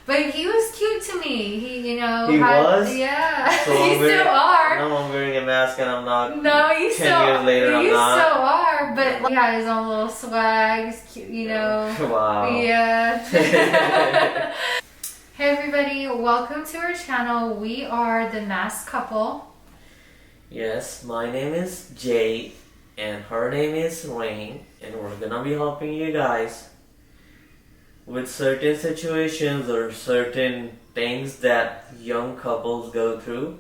But he was cute to me. He, He was? Yeah. So You still are. Now I'm wearing a mask and I'm not. No, you 10 still. years later, I'm you not. still are. But he had his own little swag. He's cute, Wow. Yeah. Hey everybody, welcome to our channel. We are the Masked Couple. Yes, my name is Jay and her name is Rain, and we're gonna be helping you guys with certain situations or certain things that young couples go through.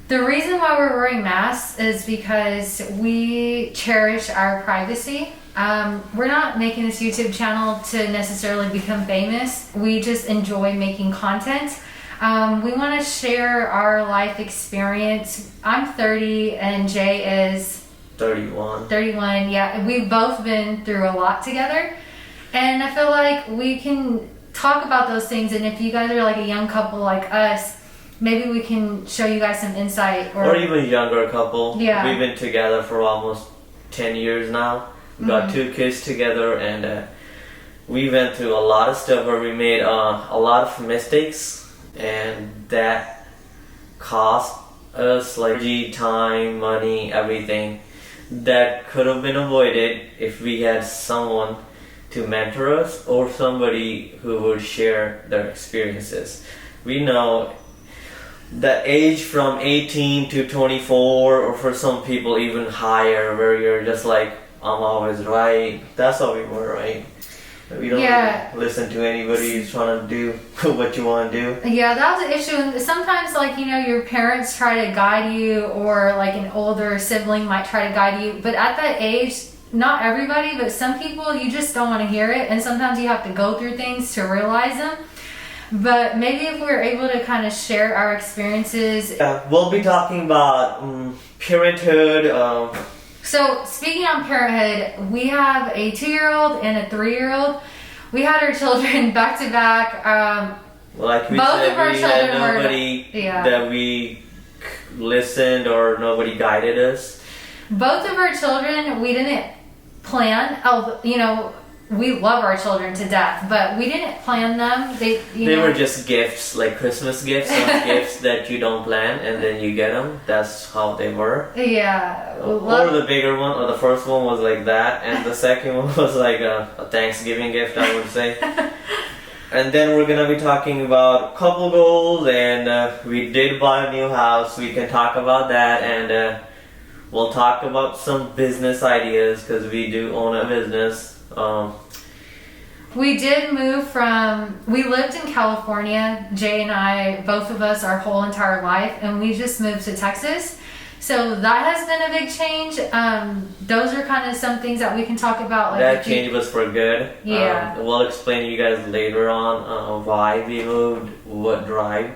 The reason why we're wearing masks is because we cherish our privacy. We're not making this YouTube channel to necessarily become famous. We just enjoy making content. We want to share our life experience. I'm 30 and Jay is 31. 31. Yeah, we've both been through a lot together. And I feel like we can talk about those things. And if you guys are like a young couple like us, maybe we can show you guys some insight. Or even younger couple. Yeah. We've been together for almost 10 years now. We got 2 kids together, and we went through a lot of stuff where we made a lot of mistakes, and that cost us like time, money, everything that could have been avoided if we had someone to mentor us or somebody who would share their experiences. We know the age from 18 to 24, or for some people even higher, where you're just like, I'm always right. That's how we were, right? We don't really listen to anybody who's trying to do what you want to do. Yeah, that was an issue. And sometimes, like, your parents try to guide you, or like an older sibling might try to guide you. But at that age, not everybody, but some people, you just don't want to hear it. And sometimes you have to go through things to realize them. But maybe if we're able to kind of share our experiences. Yeah, we'll be talking about parenthood. So speaking on parenthood, we have a 2-year-old and a 3-year-old. We had our children back to back. Like we both said, of our we children had nobody that we listened or nobody guided us. Both of our children, we didn't plan. We love our children to death, but we didn't plan them. They were just gifts, like Christmas gifts, some gifts that you don't plan and then you get them. That's how they were. Yeah. Or the bigger one, or the first one was like that, and the second one was like a Thanksgiving gift, I would say. And then we're gonna be talking about couple goals, and we did buy a new house. We can talk about that, and we'll talk about some business ideas because we do own a business. We did move we lived in California, Jay and I, both of us, our whole entire life, and we just moved to Texas. So that has been a big change. Those are kind of some things that we can talk about. Like that change was for good. Yeah. We'll explain to you guys later on why we moved, what drive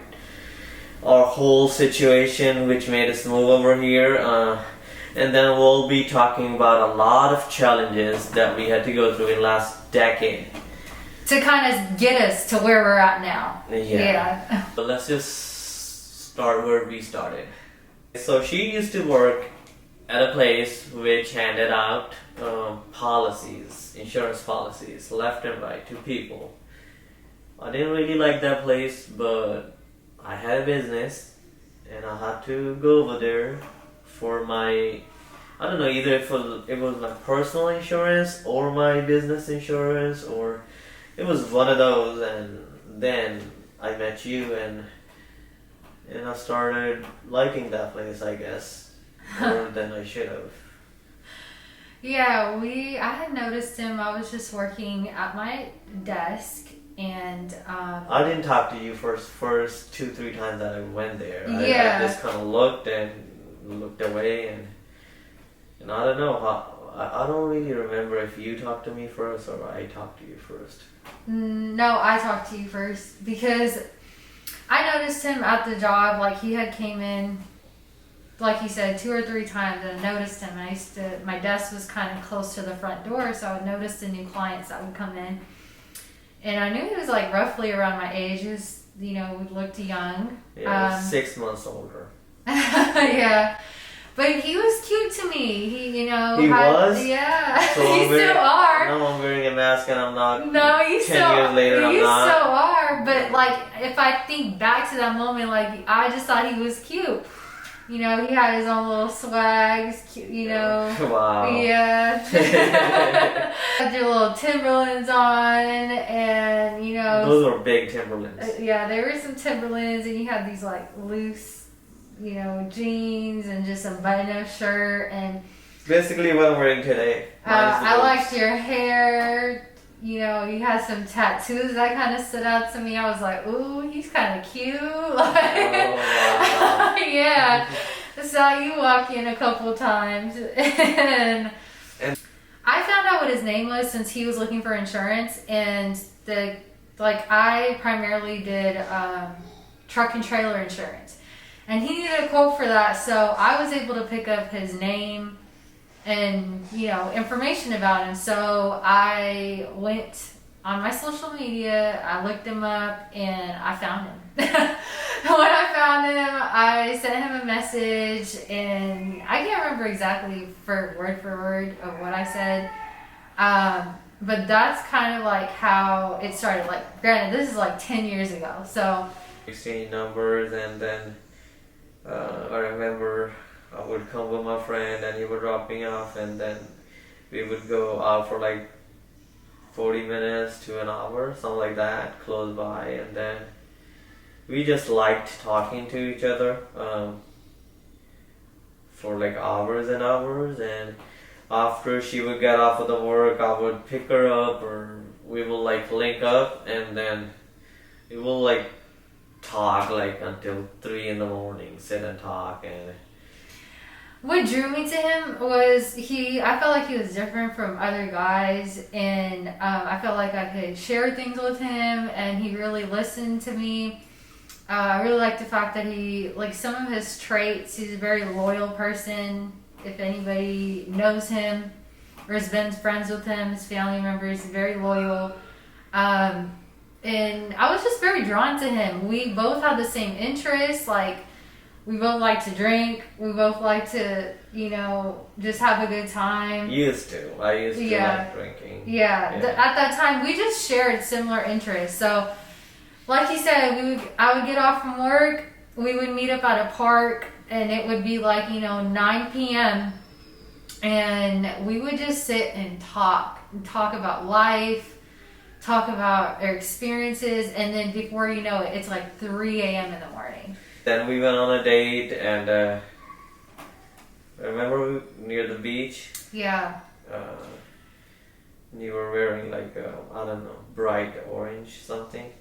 our whole situation, which made us move over here. And then we'll be talking about a lot of challenges that we had to go through in last decade. To kind of get us to where we're at now. Yeah. But let's just start where we started. So she used to work at a place which handed out policies, insurance policies, left and right to people. I didn't really like that place, but I had a business and I had to go over there for my, I don't know, either it was my personal insurance or my business insurance, or it was one of those. And then I met you, and I started liking that place, I guess, more than I should have. Yeah, I had noticed him. I was just working at my desk, and I didn't talk to you first 2-3 times that I went there. Yeah. I just kind of looked away, and I don't know how. I don't really remember if you talked to me first or I talked to you first. No, I talked to you first because I noticed him at the job. Like, he had came in, like you said, 2 or 3 times, and I noticed him. My desk was kind of close to the front door, so I would notice the new clients that would come in. And I knew he was like roughly around my age. He was, looked young. Yeah, 6 months older. Yeah. But he was cute to me. He was? Yeah. So you still are. Now I'm wearing a mask and I'm not. No, you 10 still. years later, I'm you not. still are. but like if I think back to that moment, like I just thought he was cute. You know, he had his own little swags, cute, you know. Wow. Yeah. Had your little Timberlands on, and you know. Those were big Timberlands. Yeah, there were some Timberlands, and you had these like loose, you know, jeans and just a button-up shirt, and. Basically, what I'm wearing today. I liked your hair. You know, you had some tattoos that kind of stood out to me. I was like, ooh, he's kind of cute. Like, wow. yeah. Saw you walk in a couple times. And I found out what his name was since he was looking for insurance. And I primarily did truck and trailer insurance. And he needed a quote for that. So I was able to pick up his name and, you know, information about him. So I went on my social media, I looked him up, and I found him. When I found him, I sent him a message, and I can't remember exactly for word of what I said. But that's kind of like how it started. Like, granted, this is like 10 years ago. So, exchanged numbers, and then I remember I would come with my friend and he would drop me off, and then we would go out for like 40 minutes to an hour, something like that, close by, and then we just liked talking to each other for like hours and hours. And after she would get off of the work, I would pick her up, or we will like link up, and then we will like talk like until 3 in the morning, sit and talk. And what drew me to him was I felt like he was different from other guys, and I felt like I could share things with him, and he really listened to me. I really liked the fact that some of his traits, he's a very loyal person. If anybody knows him or has been friends with him, his family members, very loyal. And I was just very drawn to him. We both had the same interests, like, we both like to drink. We both like to, you know, just have a good time. I used to like drinking. Yeah. At that time, we just shared similar interests. So, like you said, I would get off from work. We would meet up at a park, and it would be like, you know, 9 p.m. And we would just sit and talk about life, talk about our experiences, and then before you know it, it's like 3 a.m. in the morning. Then we went on a date, and remember near the beach? Yeah. You were wearing like I don't know, bright orange something.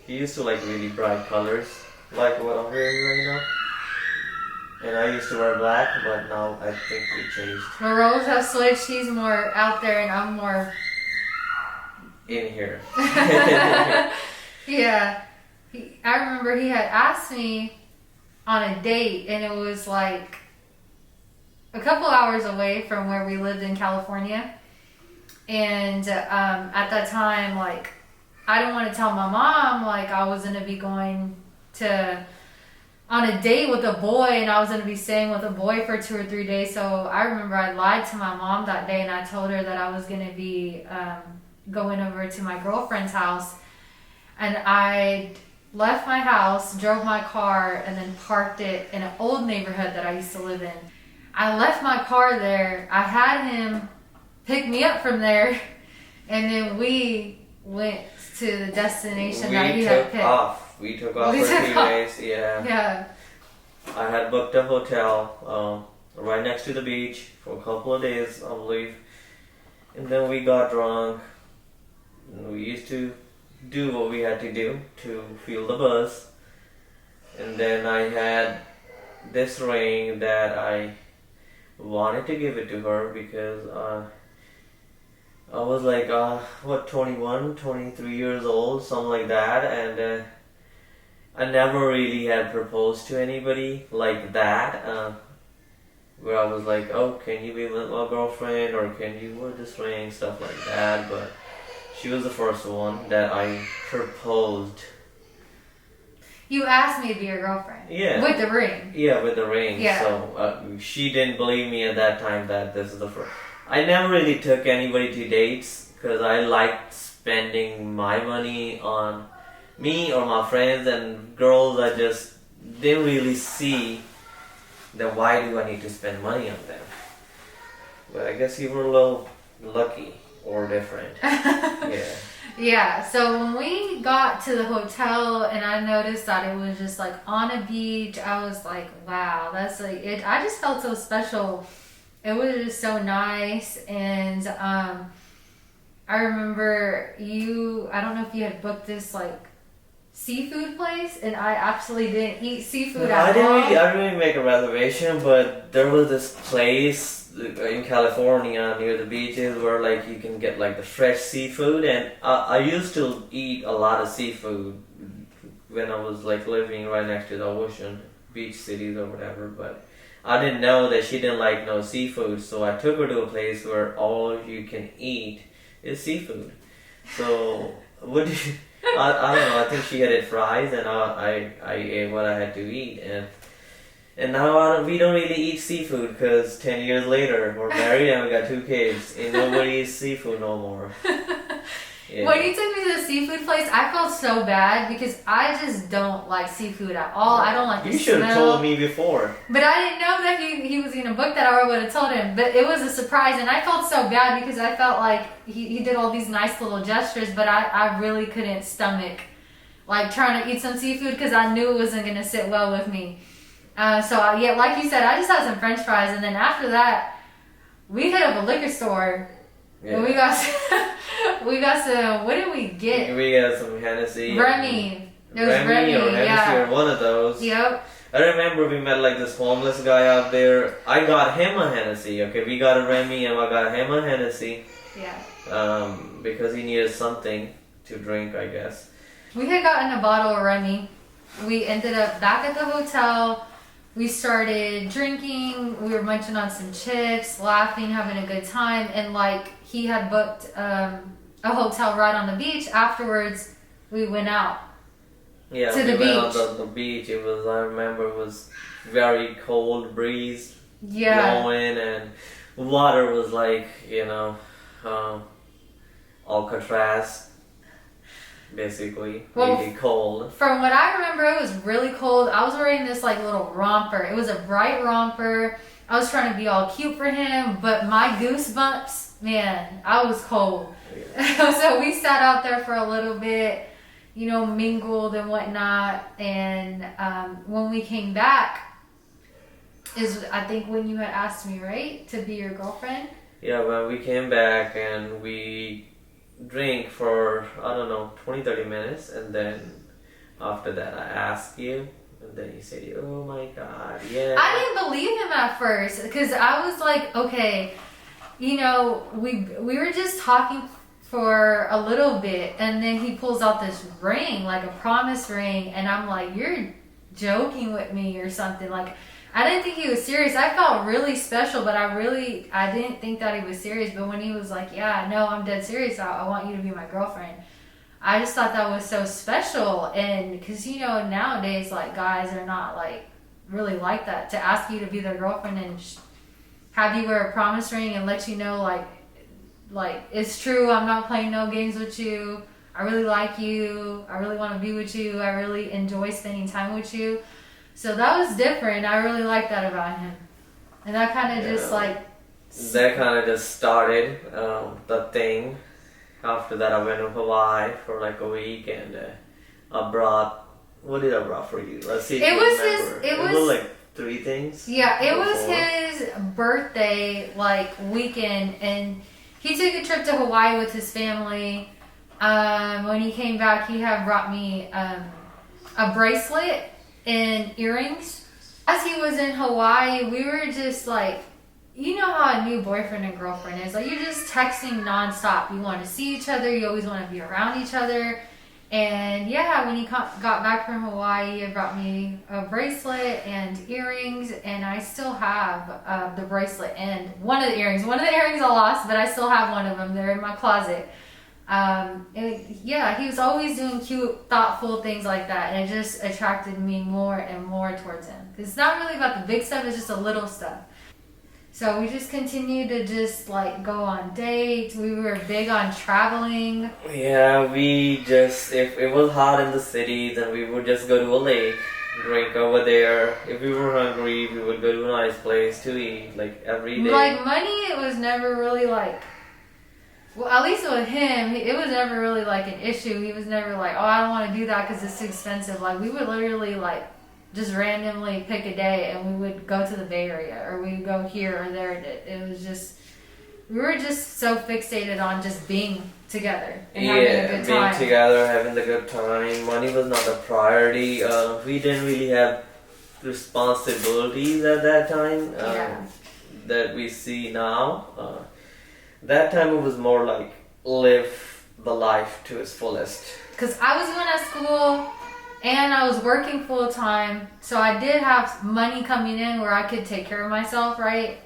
He used to like really bright colors, like what I'm wearing right now. And I used to wear black, but now I think we changed. The roles have switched. He's more out there, and I'm more in here. Yeah. I remember he had asked me on a date, and it was like a couple hours away from where we lived in California. And at that time, like, I didn't want to tell my mom, like, I was going to be going on a date with a boy, and I was going to be staying with a boy for 2 or 3 days. So I remember I lied to my mom that day, and I told her that I was going to be going over to my girlfriend's house. And I left my house, drove my car, and then parked it in an old neighborhood that I used to live in. I left my car there. I had him pick me up from there, and then we went to the destination that he had picked. We took off for 2 days, yeah. Yeah. I had booked a hotel right next to the beach for a couple of days, I believe. And then we got drunk. And we used to do what we had to do to feel the buzz. And then I had this ring that I wanted to give it to her because I was like, 21, 23 years old, something like that. And I never really had proposed to anybody like that, where I was like, oh, can you be my girlfriend, or can you wear this ring, stuff like that. But she was the first one that I proposed. You asked me to be your girlfriend. Yeah. With the ring. Yeah, with the ring. Yeah. So she didn't believe me at that time that this is the first. I never really took anybody to dates because I liked spending my money on me or my friends and girls, I just didn't really see that why do I need to spend money on them. But I guess you were a little lucky or different. Yeah. Yeah, so when we got to the hotel and I noticed that it was just like on a beach, I was like, wow, that's like it. I just felt so special. It was just so nice. And I remember I don't know if you had booked this like seafood place, and I absolutely didn't eat seafood I at didn't all. really, I didn't really make a reservation, but there was this place in California near the beaches where like you can get like the fresh seafood, and I used to eat a lot of seafood when I was like living right next to the ocean, beach cities or whatever, but I didn't know that she didn't like no seafood, so I took her to a place where all you can eat is seafood. So what do you, I don't know, I think she had it fries and I ate what I had to eat, and now we don't really eat seafood because 10 years later we're married and we got 2 kids and nobody eats seafood no more. Yeah. When you took me to the seafood place, I felt so bad because I just don't like seafood at all. I don't like the You should have smell. told me before. But I didn't know that he was going to book that, or I would have told him. But it was a surprise, and I felt so bad because I felt like he did all these nice little gestures, but I really couldn't stomach like trying to eat some seafood because I knew it wasn't going to sit well with me. Yeah, like you said, I just had some French fries, and then after that, we hit up a liquor store. Yeah. And we got some. What did we get? We got some Hennessy. Remy. It was Remy, or Hennessy yeah. or one of those. Yep. I remember we met like this homeless guy out there. I got him a Hennessy. Okay, we got a Remy and I got him a Hennessy. Yeah. Because he needed something to drink, I guess. We had gotten a bottle of Remy. We ended up back at the hotel. We started drinking. We were munching on some chips, laughing, having a good time. And like he had booked a hotel right on the beach. Afterwards, we went out. Yeah, To we the went beach. on the beach. I remember it was very cold breeze Yeah. blowing and water was like, Alcatraz. Basically, Well, really cold. From what I remember, it was really cold. I was wearing this like little romper. It was a bright romper. I was trying to be all cute for him, but my goosebumps, man, I was cold. Yeah. So we sat out there for a little bit, mingled and whatnot. And when we came back, is I think when you had asked me, right, to be your girlfriend. Yeah, when we came back and we drink for, 20-30 minutes, and then after that I asked you, and then you said, oh my god, yeah. I didn't believe him at first because I was like, okay, we were just talking for a little bit, and then he pulls out this ring, like a promise ring, and I'm like, you're joking with me or something. Like, I didn't think he was serious. I felt really special, but I didn't think that he was serious. But when he was like, yeah, no, I'm dead serious. I want you to be my girlfriend. I just thought that was so special. And because, nowadays, like, guys are not, like, really like that. To ask you to be their girlfriend and have you wear a promise ring and let you know, like, it's true. I'm not playing no games with you. I really like you. I really want to be with you. I really enjoy spending time with you. So that was different. I really liked that about him. And that kind of just like... That kind of just started the thing. After that I went to Hawaii for like a week, and I brought... What did I brought for you? Let's see if It you was remember. it was like 3 things. Yeah, it was Before. his birthday, like, weekend. And he took a trip to Hawaii with his family. When he came back, he had brought me a bracelet and earrings. As he was in Hawaii, we were just like, you know how a new boyfriend and girlfriend is. Like, you're just texting nonstop. You want to see each other. You always want to be around each other. And yeah, when he got back from Hawaii, he brought me a bracelet and earrings. And I still have the bracelet and one of the earrings. One of the earrings I lost, but I still have one of them. They're in my closet. He was always doing cute, thoughtful things like that, and it just attracted me more and more towards him. 'Cause it's not really about the big stuff; it's just the little stuff. So we just continued to just like go on dates. We were big on traveling. Yeah, we just, if it was hot in the city, then we would just go to a lake, drink over there. If we were hungry, we would go to a nice place to eat, like every day. Like money, it was never really like. Well, at least with him, it was never really like an issue. He was never like, "Oh, I don't want to do that because it's expensive." Like we would literally like just randomly pick a day and we would go to the Bay Area or we would go here or there. It was just, we were just so fixated on just being together and having a good time. Being together, having the good time. Money was not a priority. We didn't really have responsibilities at that time that we see now. That time it was more like live the life to its fullest. Because I was going to school and I was working full time, so I did have money coming in where I could take care of myself, right?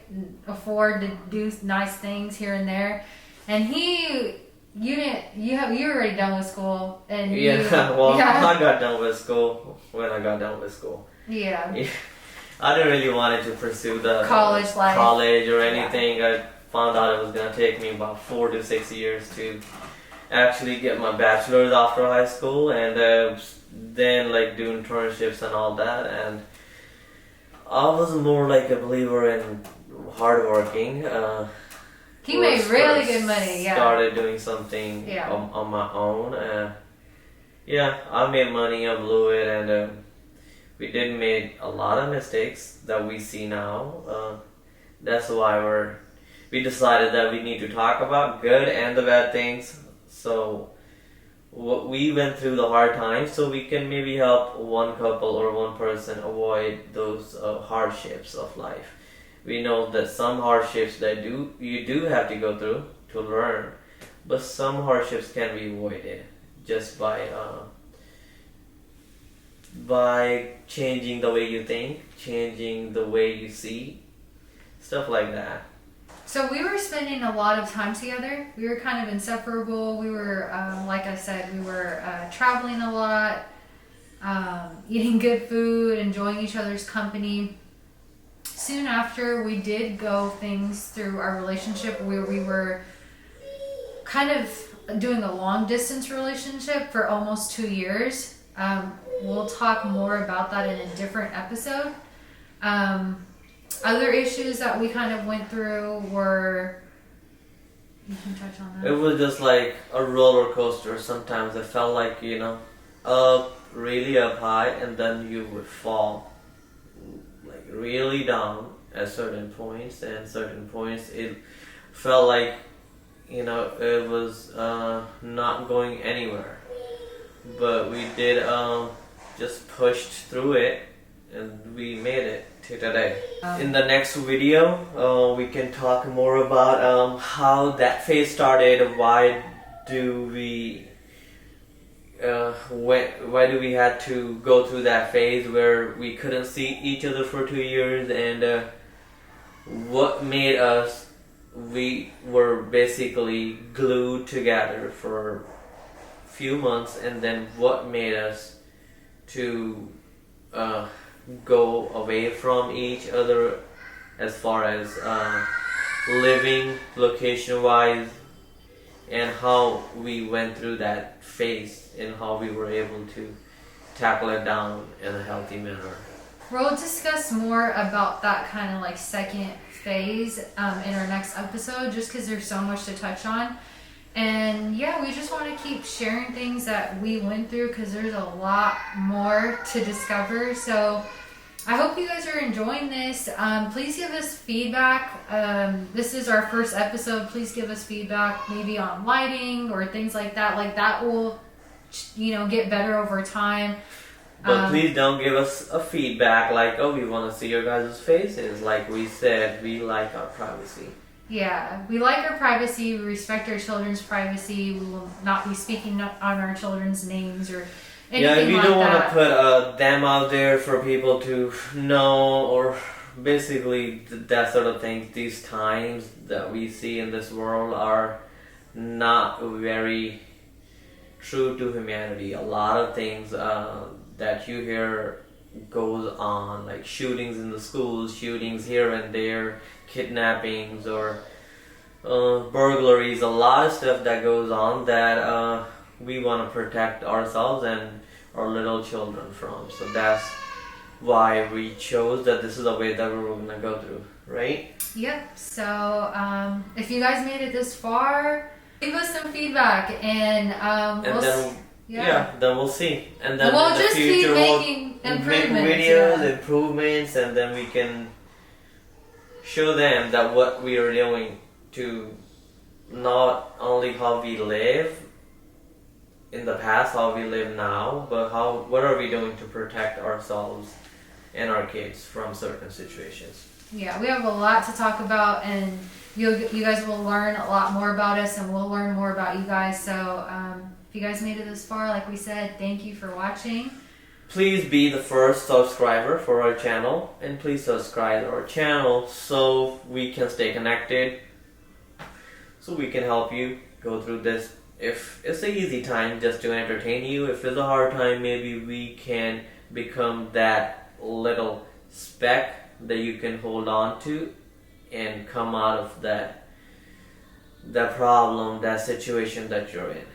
Afford to do nice things here and there. And you were already done with school, and I got done with school when I got done with school. Yeah. I didn't really want to pursue the college life, college or anything. I found out it was gonna take me about 4 to 6 years to actually get my bachelor's after high school, and then like do internships and all that. And I was more like a believer in hardworking. He made really good money. Yeah. Started doing something on my own. I made money. I blew it, and we did make a lot of mistakes that we see now. That's why we decided that we need to talk about good and the bad things. So we went through the hard times, so we can maybe help one couple or one person avoid those hardships of life. We know that some hardships that you do have to go through to learn, but some hardships can be avoided just by changing the way you think, changing the way you see, stuff like that. So we were spending a lot of time together. We were kind of inseparable. We were, like I said, we were traveling a lot, eating good food, enjoying each other's company. Soon after, we did go things through our relationship where we were kind of doing a long distance relationship for almost 2 years. We'll talk more about that in a different episode. Other issues that we kind of went through were, you can touch on that. It was just like a roller coaster. Sometimes it felt like, really up high, and then you would fall like really down at certain points, and certain points it felt like, it was not going anywhere. But we did just pushed through it, and we made it to today. In the next video, we can talk more about how that phase started. Why do we had to go through that phase where we couldn't see each other for 2 years, and what made us, we were basically glued together for a few months, and then what made us to go away from each other as far as living location wise, and how we went through that phase and how we were able to tackle it down in a healthy manner. We'll discuss more about that kind of like second phase in our next episode, just because there's so much to touch on. And we just want to keep sharing things that we went through, because there's a lot more to discover. So I hope you guys are enjoying this. Please give us feedback. This is our first episode. Please give us feedback, maybe on lighting or things like that. Like that will, get better over time. But please don't give us a feedback like, oh, we want to see your guys' faces. Like we said, we like our privacy. Yeah, we like our privacy. We respect our children's privacy. We will not be speaking on our children's names or anything we like don't want that. to put them out there for people to know, or basically that sort of thing. These times that we see in this world are not very true to humanity. A lot of things that you hear goes on, like shootings in the schools, shootings here and there, kidnappings or burglaries, a lot of stuff that goes on that we want to protect ourselves and our little children from. So that's why we chose that this is the way that we were gonna go through, right? Yep. So if you guys made it this far, leave us some feedback, and And we'll then then we'll see. And then we'll in the just keep future making we'll make improvements. videos, Yeah. improvements, and then we can show them that what we are doing to not only how we live in the past, how we live now, but what are we doing to protect ourselves and our kids from certain situations. Yeah, we have a lot to talk about, and you guys will learn a lot more about us, and we'll learn more about you guys. So if you guys made it this far, like we said, thank you for watching. Please be the first subscriber for our channel, and please subscribe our channel so we can stay connected, so we can help you go through this. If it's an easy time just to entertain you, if it's a hard time, maybe we can become that little speck that you can hold on to and come out of that problem, that situation that you're in.